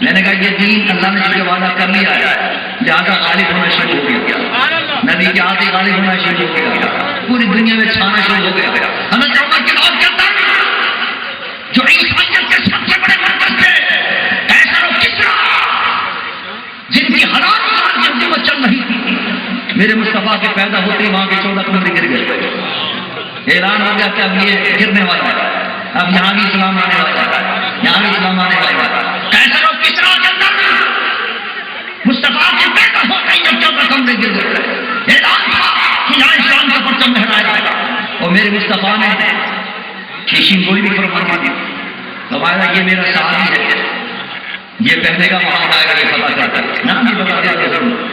میں نے کہا یہ دین اللہ نے جو وعدہ کر لیا ہے لہٰذا غالب ہونا شروع ہو گیا، نبی کے آتے غالب ہونا شروع ہو گیا، پوری دنیا میں چھانا شروع ہو گیا۔ حضرت عمر کے بعد کیا تھا جو عیسائیت کے سب سے بڑے مرکز تھے، قیصر و کسریٰ، جن کی ہزاروں سال کی حکومت چل رہی تھی، میرے مصطفیٰ کے پیدا ہوتے ہی وہاں کے 14 کمرے گر گئے۔ اعلان ہو گیا کہ اب یہ گرنے والا ہے، اب یہاں بھی اسلام آنے والا ہے، یہاں بھی اسلام آنے والا ہے۔ قیصر و کسریٰ کے اندر مصطفیٰ کے پیدا ہوتے ہی جب 14 کمرے گر گئے، اعلان تھا کہ یہاں اسلام کا پرچم لہرایا جائے گا، اور میرے مصطفیٰ نے پیشین کوئی بھی فرما دی، فرمایا یہ میرا صحابی ہے، یہ پہلے کا وہاں آئے گا، یہ پتا کرتا ہے، نام بھی بتا دیا ضرور،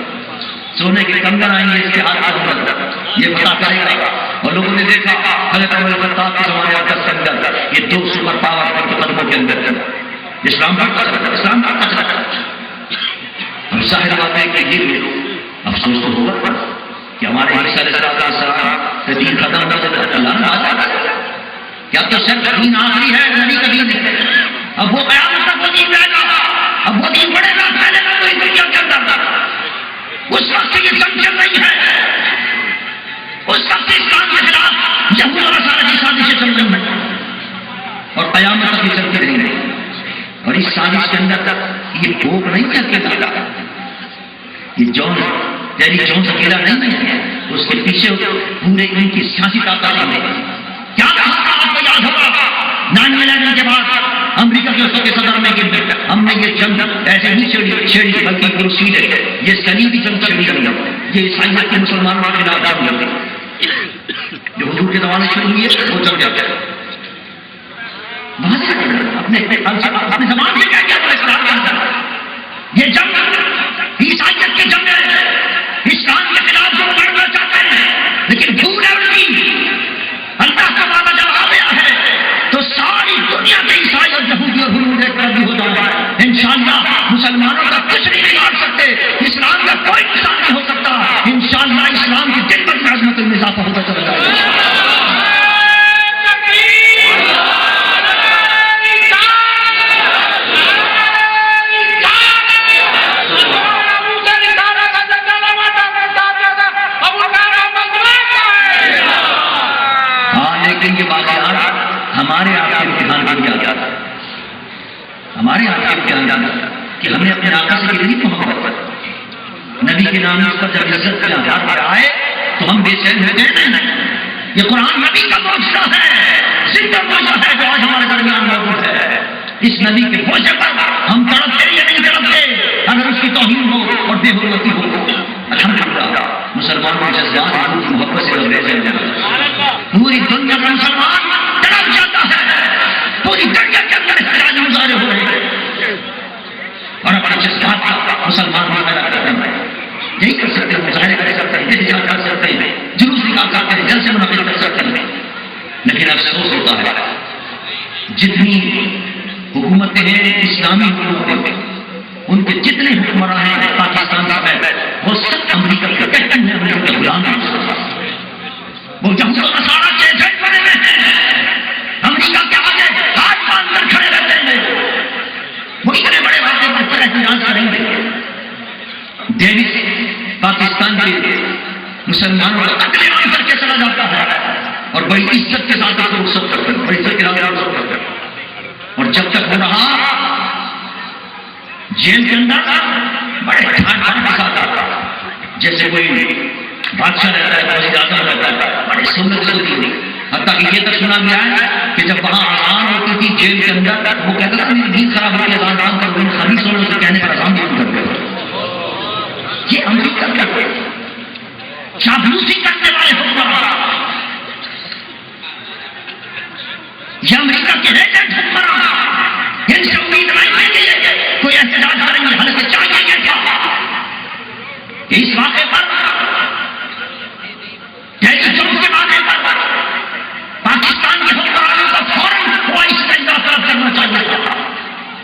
سونے کے کنگن آئیں گے اس کے ہاتھ کے اندر، یہ پتا کرے گا۔ اور لوگوں نے دیکھا حضرت عمر بن خطاب کے زمانے عباس کے اندر یہ 2 سپر پاور کے قدموں کے اندر اسلام کا اسلام کا کچرا۔ ہم ظاہر بات ہے کہ یہ افسوس تو ہوگا کہ ہمارے عیسیٰ علیہ السلام سے دین ختم کر دیا، اللہ نے آتا کیا تو صرف دین آخری ہے، نبی کا دین ہے، اب وہ قیامت تک وہ دین رہے گا، اب وہ دین بڑھے گا، پھیلے گا پوری دنیا کے اندر۔ اس وقت سے یہ جنگ چل رہی ہے، اس وقت اسلام کے خلاف یہود اور نصارہ کی سازشیں چل رہی ہیں، اور قیامت تک یہ چلتی رہیں گی۔ اور اس سازش کے اندر یہ بھوک نہیں ہے اکیلا، یہ جون تیری جون اکیلا نہیں ہے، اس کے پیچھے پورے ان کی سیاسی طاقت ہے۔ کیا کہا تھا آپ کو یاد ہوگا 9/11 کے بعد امریکہ کے وقت کے صدر میں کہ ہم نے یہ جنگ ایسے نہیں چھیڑی بلکہ پروسیڈ ہے، یہ صلیبی جنگ چھیڑی گئی، یہ عیسائیت کے مسلمانوں کے خلاف جنگ لڑی جو حضور کے زمانے شروع ہوئی ہے وہ چل جاتا ہے۔ اپنے زمان سے کیا کیا تو اسلام کے اندر یہ جنگ عیسائیت کی جنگ ہے، اسلام کے خلاف جو لڑنا چاہتے ہیں، لیکن بھول ہے ان کی، اللہ کا وعدہ جب آ گیا ہے تو ساری دنیا کے عیسائی اور یہودی اور ہنود ایک طرف بھی ہو جائے گا انشاءاللہ۔ مسلمانوں کا کچھ نہیں بگاڑ سکتے، اسلام کا کوئی نقصان نہیں ہو سکتا، انشاءاللہ اسلام کی دن بد عظمت میں اضافہ ہوتا چلا جائے گا۔ لیکن یہ واقعات ہمارے آپ کے امتحان کو یاد آتا ہے، ہمارے آپ کے امتحان کہ ہم نے اپنے آقا سے کتنی محبت، نبی کے نام پر جب عزت کا آدھار پر آئے تو ہم بے چین ہو گئے نا۔ یہ قرآن نبی کا معجزہ ہے، زندہ معجزہ ہے جو آج ہمارے درمیان موجود ہے۔ اس نبی کے بوجھ پر ہم تڑپتے یا نہیں تڑپتے اگر اس کی توہین ہو اور بے حرمتی ہو؟ الحمدللہ مسلمانوں کے جذبات کی محبت سے لبریز ہیں، پوری دنیا کا مسلمان تڑپ جاتا ہے، پوری دنیا کے اندر احتجاج مظاہرے ہو رہے ہیں اور اپنے جذبات کا مسلمان مظاہرہ کرتے ہیں، یہی کر سکتے ہیں، مظاہرے کر سکتے ہیں، احتجاج کر سکتے ہیں، جلوس نکال سکتے ہیں، جلسے منعقد کر سکتے ہیں، لیکن افسوس ہوتا ہے جتنی حکومتیں ہیں اسلامی حکومتیں، ان کے جتنے حکمراں ہیں پاکستان میں وہ سب امریکہ کے کہتے ہیں، امریکہ کے غلام ہیں، وہ یہود و نصارہ کے ایجنٹ بنے ہوئے ہیں، امریکہ کے آگے ہاتھ باندھ کر کھڑے رہتے ہیں، وہ اتنے بڑے واقعے پر احتجاج کریں گے۔ ڈیوس پاکستان کے مسلمانوں کو اگلے عام کر کے چلا جاتا ہے اور بڑی عزت کے ساتھ اسے رخصت کرتے ہیں، بڑی عزت کے ساتھ رخصت کرتے ہیں، اور جب تک ہو رہا جیل کے اندر بڑے ٹھان ٹھان کے ساتھ آتا جیسے کوئی بادشاہ رہتا ہے، وزیر اعظم رہتا ہے، بڑی سہولت ہوتی ہے، حتیٰ کہ یہ تک سنا گیا ہے کہ جب وہاں اذان ہوتی تھی جیل کے اندر وہ کہتا تھا میری نیند خراب ہوتی ہے، اذان کام کر دیں، خبیث والوں سے کہنے پر اذان نہیں کرتے۔ یہ امریکہ کا چاپلوسی کرنے والے حکمراں، یہ امریکہ کے ایجنٹ حکمراں، ان سے امید نہیں ہے کوئی احتجاج کریں گے، حالانکہ چاہیے یہ تھا کہ اس واقعے پر جنگ کے واقعے پر پاکستان کے حکمرانوں کو فوراً ہوائی استنجا طلب کرنا چاہیے تھا،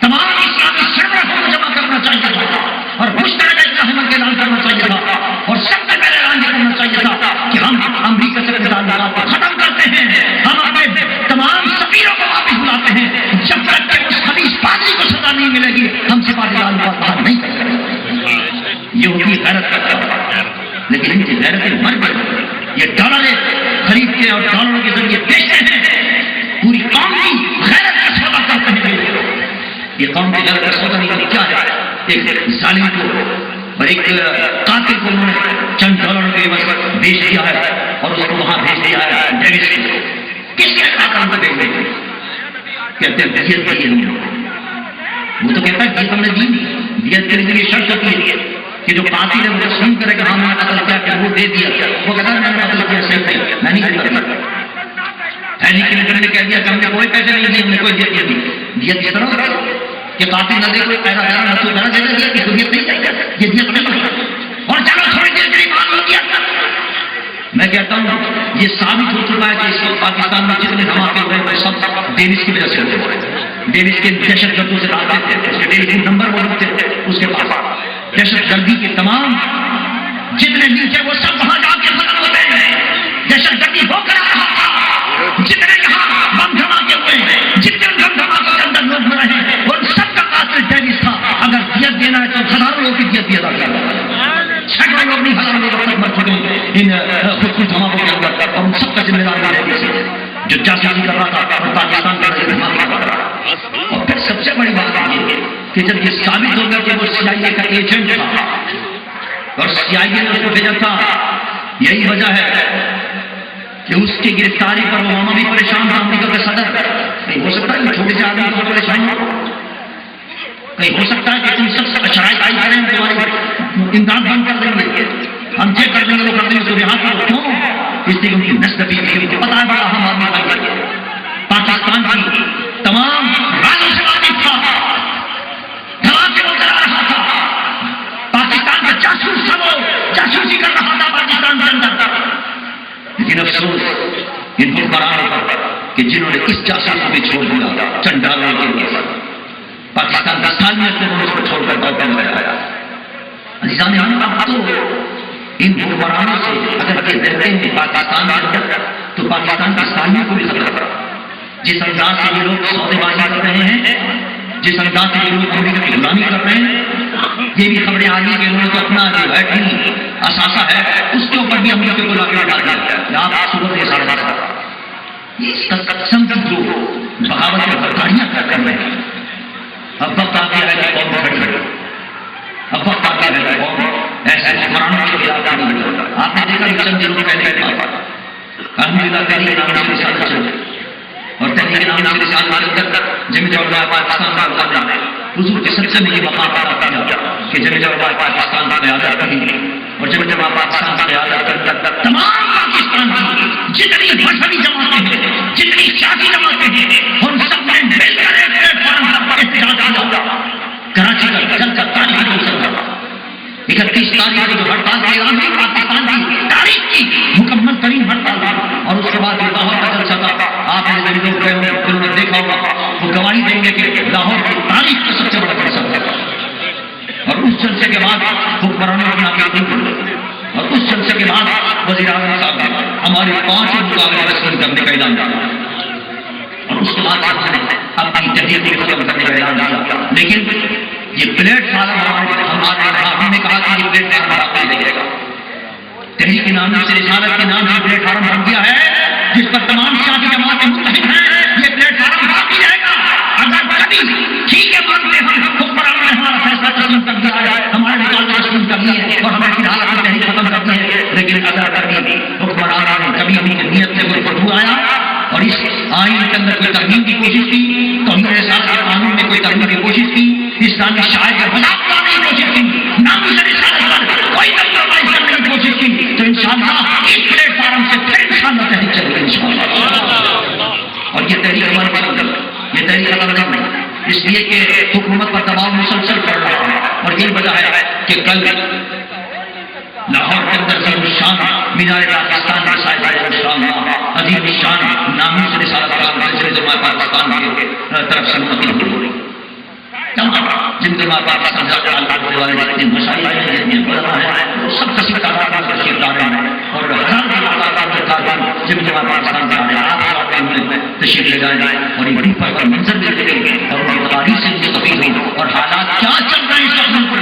تمام اسلامی سربراہوں کو جمع کرنا چاہیے تھا اور مشترکہ اتحاد کا اعلان کرنا چاہیے تھا، اور سب سے پہلے اعلان کرنا چاہیے تھا کہ ہم امریکہ سے تعلقات کو ختم کرتے ہیں، ہم اپنے تمام سفیروں کو واپس بلاتے ہیں، جب تک کہ اس خبیث پادری کو سزا نہیں ملے گی لیے ہم سپاہی لال کا باہر نہیں کر سکتے. یہ ان کی غیرت کا ہے، لیکن ان کی غیرتیں مر گئی. یہ ڈالر خرید کے اور ڈالروں کے ذریعے بیچتے ہیں، پوری قوم کی غیرت کا سودا کرتے ہیں. یہ قوم کی غیرت کا سودا نہیں کیا ہے؟ ایک ظالم کو اور ایک قاتل کو انہوں نے چند ڈالروں کے بس بیچ دیا ہے اور اس کو وہاں بھیج دیا ہے ڈیوس کو. کس کے ساتھ ہم کو بیچ دیں گے؟ کہتے ہیں دیت دی ہم. وہ تو کہتا ہے دیت ہم نے دی. دیت کے لیے شرط ہوتی ہے کہ جو قاتل ہے وہ تسلیم کرے کہ ہاں میں نے قتل کیا کہ وہ دے دیا. وہ کہتا ہے میں نے قتل کیا صحیح نہیں، میں نہیں کرتا. ہینری کلنٹن نے کہہ دیا کہ ہم نے کوئی پیسے نہیں دیے، ہم نے کوئی دیت نہیں دی. دیت اس طرح کہ قاتل نہ دے کوئی پیسہ دینا نہ تو دینا دے دیا کہ دیت نہیں چاہیے، یہ دیت نہیں ہے. اور چلو تھوڑی دیر کے لیے مان لو دیا. میں کہتا ہوں یہ ثابت ہو چکا ہے کہ اس وقت پاکستان میں جتنے دھماکے ہوئے ہیں سب ڈیوس کی وجہ سے ہوئے ہیں. ڈیوس کے دہشت گردوں سے لاتے تھے، اس کے ٹیلی فون نمبر موجود تھے اس کے پاس. دہشت گردی کے تمام جتنے لنک ہیں وہ سب وہاں جا کے ختم ہوتے ہیں. دہشت گردی ہو کر آ رہا تھا، جتنے یہاں بم دھماکے ہوئے ہیں، جتنے بم دھماکوں کے اندر لوگ مرے ہیں، ان سب کا قاتل ڈیوس تھا. اگر دیت دینا ہے تو ہزاروں لوگوں کی دیت بھی ادا کرنا. سینکڑوں لوگ نہیں، ہزاروں لوگ اب تک مر چکے ہیں ان خودکش دھماکوں کے اندر، اور ان سب کا ذمہ دار ڈیوس ہے جو جاسوسی کر رہا تھا اور پاکستان کا دھماکہ کر رہا تھا. اور پھر سب سے بڑی بات یہ ہے کہ جب یہ ثابت ہو گیا کہ وہ سی آئی اے کا ایجنٹ تھا اور سی آئی اے نے اس کو بھیجا تھا، یہی وجہ ہے کہ اس کی گرفتاری پر اوباما بھی پریشان تھا، امریکہ کا صدر. کہیں ہو سکتا ہے چھوٹے سے آدمی کو پریشان ہو، کہیں ہو سکتا ہے کہ تم سب شرائط عائد کریں ہم تمہاری امداد بند کر دیں گے، ہم چیک کر دیں گے، وہ کر دیں گے تو رہا کرو. کیوں؟ اس لیے ان کی نسل بھی ان کو پتا ہے بڑا اہم آدمی تھا، پاکستان کی تمام رازوں سے واقف تھا، دھماکے وہ کرا رہا تھا، پاکستان کا جاسوس تھا، وہ جاسوسی کر رہا تھا پاکستان کے اندر. لیکن افسوس ان حکمرانوں پر کہ جنہوں نے اس جاسوس کو بھی چھوڑ دیا چند ڈالروں کے لیے. پاکستان کا سالمیت کو انہوں نے اس کو چھوڑ کر باقی میں آیا. عزیزان اب تو ان حکمرانوں سے اگر یہ رہتے ہیں پاکستان کے اندر تو پاکستان کی سالمیت کو بھی خطرہ پڑا. جس انداز سے یہ لوگ سودے بازی کر رہے ہیں، جس انداز سے یہ لوگ امریکہ کی غلامی کر رہے ہیں، یہ بھی خبریں آ گئی کہ انہوں نے تو اپنا جو ایٹمی اثاثہ ہے اس کے اوپر بھی امریکہ کو لا کے ڈال دیا کہ آپ صبح یہ سارا بات اس قسم کی جو بغاوت اور غداریاں کر رہے ہیں. اب وقت آ گیا ہے کہ قوم کھڑی ہے، اب وقت آ گیا ہے کہ قوم ایسے حکمرانوں کے خلاف کھڑی ہے. آپ نے دیکھا کہ چند دنوں پہلے الحمدللہ تحریک نام سے رسالت چل اور تحریک نام سے رسالت کے اندر جمع علماء پاکستان کا مقابلہ ہے. حضور کے سلسلے میں یہ مقام عطا کیا کہ جمع علماء پاکستان کی قیادت کریں اور جمع علماء پاکستان کی قیادت کر تمام پاکستان کی جتنی مذہبی جماعتیں ہیں، جتنی سیاسی جماعتیں ہیں، ان سب نے مل کر ایک پلیٹ فارم پر احتجاج کیا. کراچی کا جل کا تاریخی دوسرا 31 تاریخ کو جو ہڑتال کا اعلان ہوئی پاکستان کی تاریخ کی مکمل ترین ہڑتال، اور اس کے بعد لاہور کا جلسہ تھا. آپ نے جو لوگ گئے ہوں انہوں نے دیکھا ہوگا، وہ گواہی دیں گے کہ لاہور کی تاریخ کا سب سے بڑا جلسہ تھا. اور اس جلسے کے بعد حکمرانوں کی ناکامی ہوئی، اور اس جلسے کے بعد وزیر اعظم صاحب نے ہمارے 5 مقابلے رسمی کرنے کا اعلان کیا، اور اس کے بعد ہم نے اپنی تحریک کو ختم کرنے کا اعلان کیا. لیکن یہ پلیٹ فارم ہمارے ہم نے کہا کہ یہ پلیٹ فارم باقی رہے گا. تحریک نامی سے رسالت کے نام سے پلیٹ فارم بن گیا ہے جس پر تمام سیاسی جماعتیں متحد ہیں. یہ پلیٹ فارم باقی رہے گا. اگر کبھی ٹھیک ہے مانتے ہم حکمرانوں نے ہمارا فیصلہ تسلیم کر دیا ہے، ہمارے نکال تسلیم کر لی ہے اور ہمیں فی الحال اپنی تحریک ختم کرنی ہے. لیکن اگر کبھی حکمرانوں نے کبھی ان کی نیت سے کوئی بدبو آیا اور اس آئین کے اندر کوئی ترمیم کی کوشش کی، توہین رسالت کے قانون میں کوئی ترمیم کی کوشش کی، اسلامی شاعر کا مذاق کرنے کی کوشش کی، نامی سے رسالت پر کوئی کمپرومائز کرنے کی کوشش کی، تو انشاءاللہ اس پلیٹ فارم سے پھر انشاءاللہ تحریک چلے گی انشاءاللہ. اور یہ تحریک ہمارے پاس یہ تحریک ختم نہیں ہے، اس لیے کہ حکومت پر دباؤ مسلسل پڑ رہا ہے. اور یہی وجہ ہے کہ کل لاہور کے اندر عظیم الشان مینار پاکستان کے سائے انشاءاللہ عظیم الشان نامی سے رسالت کا سلسلہ پاکستان کی طرف سے منعقد ہو رہی ہے. جن کے بعد پاکستان سے تعلق ہونے والے جتنے مشاہیر ہیں، جتنے علماء ہیں، سب کسی تعداد میں تشریف لا رہے ہیں اور ہزاروں کی تعداد میں جن کے بعد پاکستان سے آ رہے ہیں. کے میں تشریف لے جائیں اور یہ روح پر منظر بھی دیکھیں اور ان کی تقاریر سے مستفید ہوں اور حالات کیا چل رہے ہیں اس وقت پر،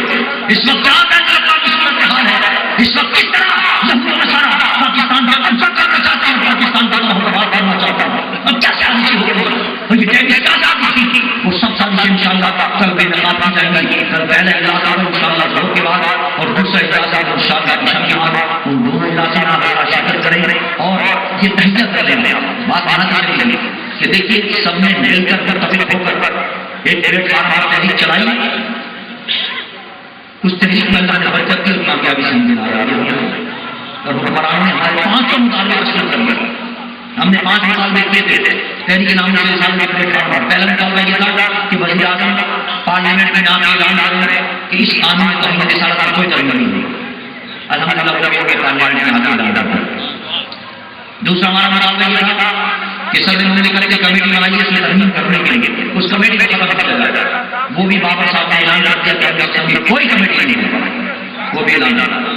اس وقت کیا بین الاقوامی صورتحال ہے، اس وقت کس طرح یہود و نصارہ پاکستان کا قبضہ کرنا چاہتے ہیں، پاکستان کا برباد کرنا چاہتے ہیں، اب کیا سازشیں ہو رہی ہیں اور یہ ٹیکس کیا سازش تھی، وہ سب سازشیں انشاءاللہ کل بے نقاب کی جائیں گی، کل پہلا اجلاس ہوگا انشاءاللہ ظہر کے بعد اور دوسرا اجلاس ہوگا انشاءاللہ عشاء کے بعد، ان دونوں اجلاس میں آپ شرکت کریں گے اور یہ تہیہ کر لیں گے۔ بات آنا چاہیے کہ دیکھیے سب نے مل کر متفق ہو کر ایک پلیٹ فارم پر تحریک چلائی، اس تحریک میں اللہ نے برکت کی اور کامیابی سے ہم آ رہے ہیں اور حکمرانوں نے ہمارے 5 مطالبے تسلیم کر لیے۔ ہم نے 5 مطالبے کیے تھے تحریک نام سے سال میں پلیٹ فارم پر۔ پہلا مطالبہ یہ تھا کہ وزیر اعظم پارلیمنٹ میں نام اعلان کریں کہ اس قانون کو ہم نے سارا کا کوئی ترجمہ نہیں ہے۔ الحمدللہ پارلیمنٹ میں حاضر اعلان کریں۔ دوسرا ہمارا مطالبہ یہ تھا کہ صدر مملکت کی کمیٹی بنائی ہے اس میں ترمیم کرنے کے لیے، اس کمیٹی کو ختم کیا جائے، وہ بھی بابر صاحب نے اعلان کر دیا کہ اب کوئی کمیٹی نہیں ہے، وہ بھی اعلان کر دیا۔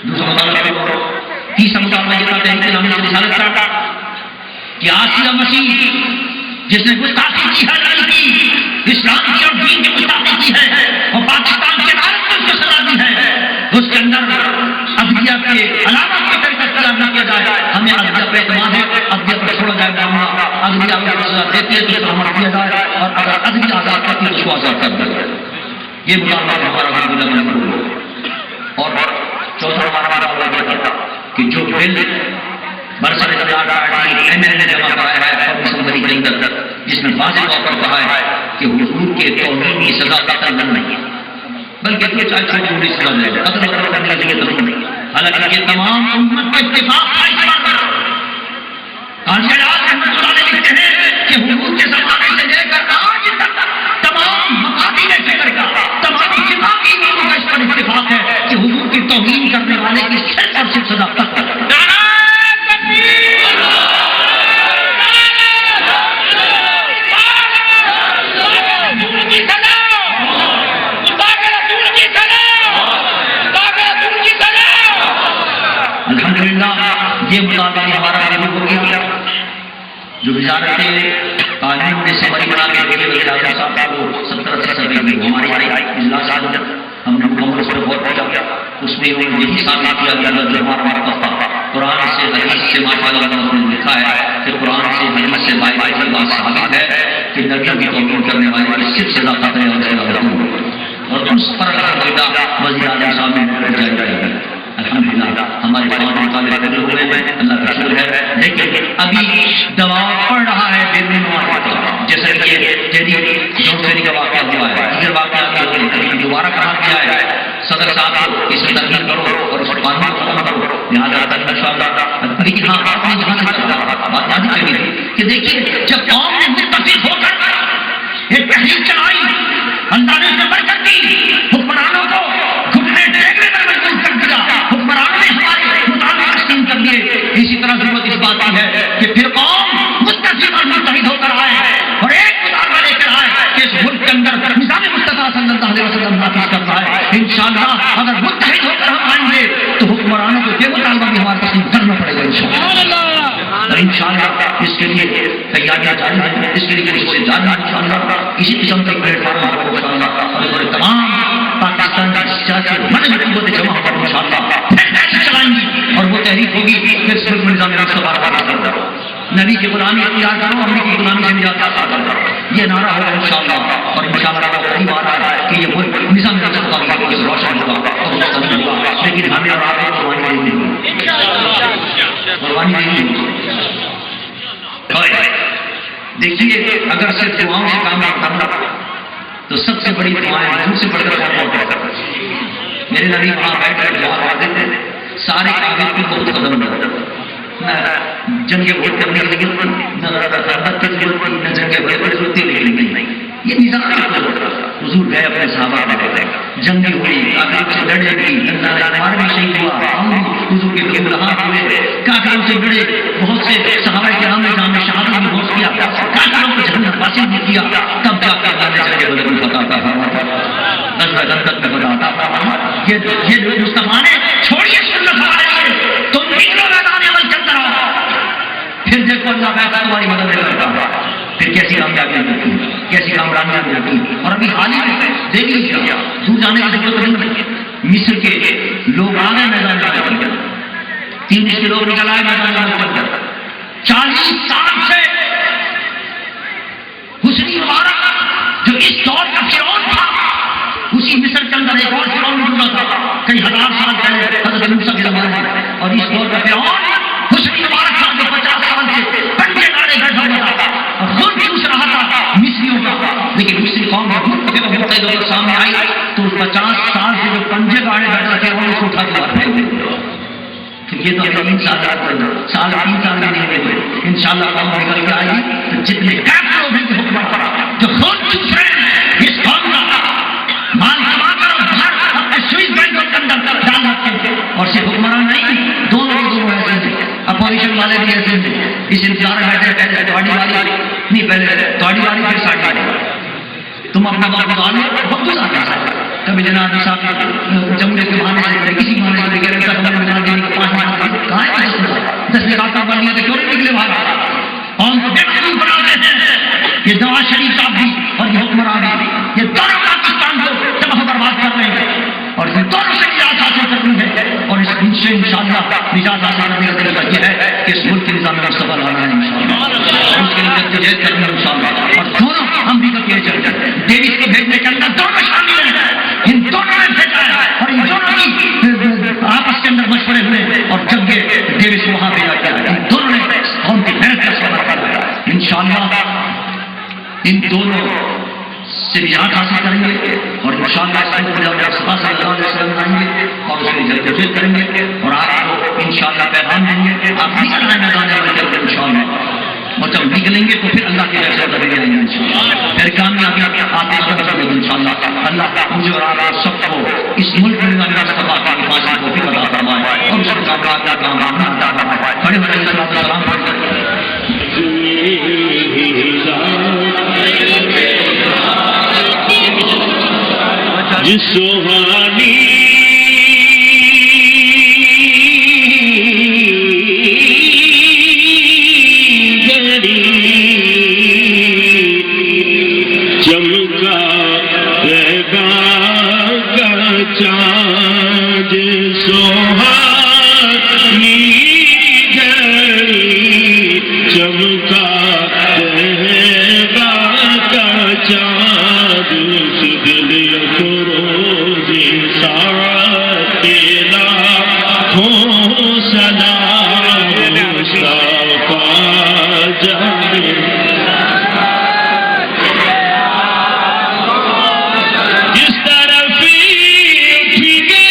دوسرا مطالبہ تیسرا مطالبہ یہ تھا تحریک نام سے رسالت کا کہ آسیہ مسیح جس نے گستاخی کی ہے نبی کی، اسلام کی اور دین کی گستاخی کی ہے اور پاکستان کے عدالت میں اس کو سزا دی ہے، اس کے اندر عدلیہ کے علاوہ کوئی طریقہ اختیار نہ کیا جائے۔ ہمیں عدلیہ پہ اعتماد ہے، عدلیہ پر چھوڑا جائے معاملہ، عدلیہ اگر سزا دیتی ہے تو اس پر عمل کیا جائے اور اگر عدلیہ آزاد کرتی ہے تو اس کو آزاد کر دیا جائے۔ یہ مطالبہ ہمارا الحمدللہ منظور ہوا۔ اور چوتھا ہمارا مطالبہ یہ تھا کہ جو بل برسر اختیار پارٹی ایم ایل نے جمع کرایا ہے اور اسمبلی کے اندر جس میں واضح طور پر کہا ہے کہ حضور کے توہین کی سزا قتل نہیں ہے بلکہ یہ چاہے چھوٹی موٹی سزا دے قتل کرنے کے لیے تو نہیں، حالانکہ یہ تمام امت کا اتفاق تھا اس پر۔ قاضی اعظم رحمۃ اللہ علیہ لکھتے ہیں کہ حضور کے زمانے سے لے کر آج تک تمام مقابل فکر کا، تمام اتفاقی لوگوں کا اس پر اتفاق ہے کہ حضور کی توہین کرنے والے کی صرف اور صرف سزا قتل ہے۔ یہ مطالبہ ہمارا قبول ہو گیا۔ جو وزارت قانون نے سمری بنا کے دیے وزیر اعظم صاحب کو 70-80 صدی میں ہمارے اجلاس کے ہم نے مکمل اس پر غور کیا، اس میں یہی ثابت کیا گیا جو ہمارا موقف تھا قرآن سے حدیث سے ماشاءاللہ نے لکھا ہے کہ قرآن سے حدیث سے بائبل کی بات ثابت ہے کہ نبیوں کی توہین کرنے والے کی صرف سزا قتل ہے اور سزا ضرور، اور اس پر الحمدللہ وزیر اعظم صاحب نے جاری کیا۔ الحمدللہ ہمارے 5 مقابلے قبول ہوئے ہیں، اللہ کا شکر ہے۔ لیکن ابھی دباؤ پڑ رہا ہے بیرون ممالک کا، جیسا کہ جون فیری کا واقعہ ہوا ہے، دیگر واقعات ہوئے ہیں، ابھی دوبارہ کہا گیا ہے صدر صاحب کو اس کی ترمیم کرو اور اس قانون کو ختم کرو، لہٰذا انشاءاللہ۔ لیکن ہاں آپ نے یہاں سے بات یاد چاہیے کہ دیکھیے جب قوم نے متفق ہو کر ایک تحریک چلائی، اللہ نے اس میں برکت دی، حکمرانوں کو گھٹنے ٹیکنے پر مجبور کر دیا، حکمرانوں نے ہمارے مطالبے تسلیم کر لیے۔ اسی طرح ضرورت اس بات کی ہے کہ پھر قوم متفق اور متحد ہو کر آئے اور ایک مطالبہ لے کر آئے کہ اس ملک کے اندر نظام مصطفیٰ صلی اللہ علیہ وسلم نافذ کرنا ہے۔ انشاءاللہ اگر متحد ہو کر ہم آئیں گے تو حکمرانوں کو یہ مطالبہ بھی ہمارا تسلیم کرنا پڑے گا انشاءاللہ۔ اور انشاءاللہ اس کے لیے تیاریاں جاری ہیں، اس کے لیے کوششیں جاری ہیں انشاءاللہ۔ اسی قسم کا پلیٹ فارم ہمارے انشاءاللہ اور تمام پاکستان کی سیاسی مدنی قوتیں جمع ہو کر انشاءاللہ پھر چلائیں گی اور وہ تحریک ہوگی کہ اس ملک میں نظام مصطفیٰ کا نبی کی غلامی اختیار کرو، ہم کی غلامی سے نجات حاصل کرو، یہ نعرہ ہوگا انشاءاللہ۔ اور انشاءاللہ وہ قریب آ رہا ہے کہ یہ ملک نظام مصطفیٰ کی روشن ہوگا اور مستقبل ہوگا، لیکن ہمیں اور آپ کو قربانی دینی ہوگی، قربانی دینی ہوگی۔ دیکھیے اگر صرف دعاؤں سے کام کرنا تو سب سے بڑی دعائیں حضور سے بڑھ کر کون میرے نبی وہاں بیٹھ کر دعا کرتے تھے، سارے کاغذ بھی بہت قدم کرتے نہ جنگ ووٹ کرنے کی ضرورت نہ رفاقت کی ضرورت نہ جنگ ووٹ کی ضرورت نہیں، یہ نظام حضور گئے اپنے صحابہ میں جنگ ہوئی، کافروں سے لڑے بھی، اللہ نے مار بھی شہید ہوا، ہم حضور کے لیے لحاظ ہوئے، کافروں سے لڑے، بہت سے صحابہ کرام نے جان میں شہادت بھی بہت کیا، کافروں کو جہنم حاصل بھی کیا، تب جا کر اللہ نے جنگ بدر میں فتح عطا فرمایا۔ یہ مصطفیٰ نے چھوڑیے سنت ہمارے سے، تم نکلو میدان عمل چلتا رہو، پھر دیکھو اللہ بیٹھا تمہاری مدد کرتا ہے، پھر کیسی کامیابی ملتی، کیسی کامیابیاں ملتی. اور ابھی حال ہی میں دیکھ لیجیے، دور جانے کی ضرورت نہیں. مصر کے لوگ آ گئے میدان میں، 30 کے لوگ نکل آئے میدان میں. 40 سال سے حسنی مبارک جو اس دور کا فرعون تھا، اسی مصر کے اندر ایک اور فرعون گزرا تھا کئی ہزار سال پہلے حضرت موسیٰ کے زمانے میں. اور اس دور کا فرعون حسنی مبارک تھا جو 50 سال سے پنجے گاڑے بیٹھا ہوا تھا اور خود چوس رہا تھا مصریوں کا. لیکن مصری قوم جب سامنے آئی تو 50 سال سے جو پنجے گاڑے بیٹھا تھے وہ اس کو اٹھا کے مار رہے. یہ تو 3 سال 3 سال میں نہیں ہوئے. انشاءاللہ قوم نکل کے آئے گی. جتنے کافر لوگ ہیں کہ حکمران جو خود چوس رہے ہیں اس قوم کا مال کما کر باہر اپنے سوئس بینکوں کے اندر ڈال رکھتے ہیں. اور صرف حکمران نہیں، دونوں ایسے ہیں، اپوزیشن والے بھی ایسے ہیں. اس انتظار میں بیٹھے پہلے تھوڑی والی نہیں، پہلے تھوڑی والی پھر ساڑھی والی. تم اپنا وقت گزار لو، وقت گزار لو. کبھی جناب صاحب جملے کے بہانے سے کسی بہانے سے کہہ رہے ہیں بنا دینے کے 5 منٹ کہاں ہے 10 رکعتیں پڑھ لیا تو کیوں نہیں نکلے باہر؟ قوم کو بے وقوف بناتے ہیں یہ نواز شریف صاحب بھی اور یہ حکمران بھی. یہ دونوں پاکستان کو تباہ برباد کر رہے ہیں اور یہ دونوں سے نجات حاصل کرنی ہے. اور اس ان سے انشاءاللہ نجات حاصل کرنے کا طریقہ یہ ہے کہ اس ملک کے نظام مصطفیٰ لانا ہے انشاءاللہ. اس کے لیے جدوجہد کرنی ہے انشاءاللہ. اور دونوں امریکہ کے ایجنٹ ڈیوس کو بھیجنے کے اندر دونوں شامل ہیں. ان دونوں نے بھیجا ہے اور ان دونوں کی آپس کے اندر مشورے ہوئے اور جب یہ ڈیوس وہاں بھیجا گیا ان دونوں نے قوم کی محنت کا سبب کیا. انشاءاللہ ان دونوں سے نجات حاصل کریں گے اور انشاءاللہ اس کو مصطفیٰ صلی اللہ علیہ وسلم لائیں گے اور اس میں جدوجہد کریں گے اور آپ کو انشاءاللہ پیغام دیں گے. آپ نکل رہے میدان میں انشاءاللہ. اور جب نکلیں گے تو پھر اللہ کی رحمت سے آئیں گے انشاءاللہ. پھر کامیابی آتے انشاءاللہ. اللہ مجھے اور آپ سب کو اس ملک میں مصطفیٰ کی حفاظت کو بھی عطا فرمائے اور اس کو کامیاب کا کام عطا فرمائے. بڑے بڑے سلام جس سوہانی گھڑی چمکا رہا کا چاند سوہانی گھڑی چمکا رہا کا چاند دل افروزی ساتھ لاکھوں سلام مصطفیٰ جانے جس طرف اٹھ گئی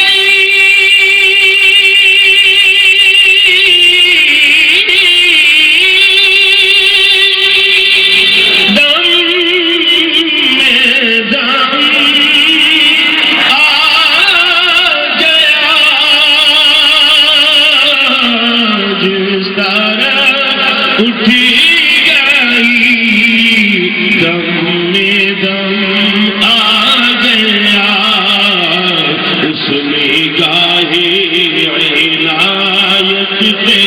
دم میں دم اٹھی گئی دم میں دم آ گیا اس نگاہ عنایت پہ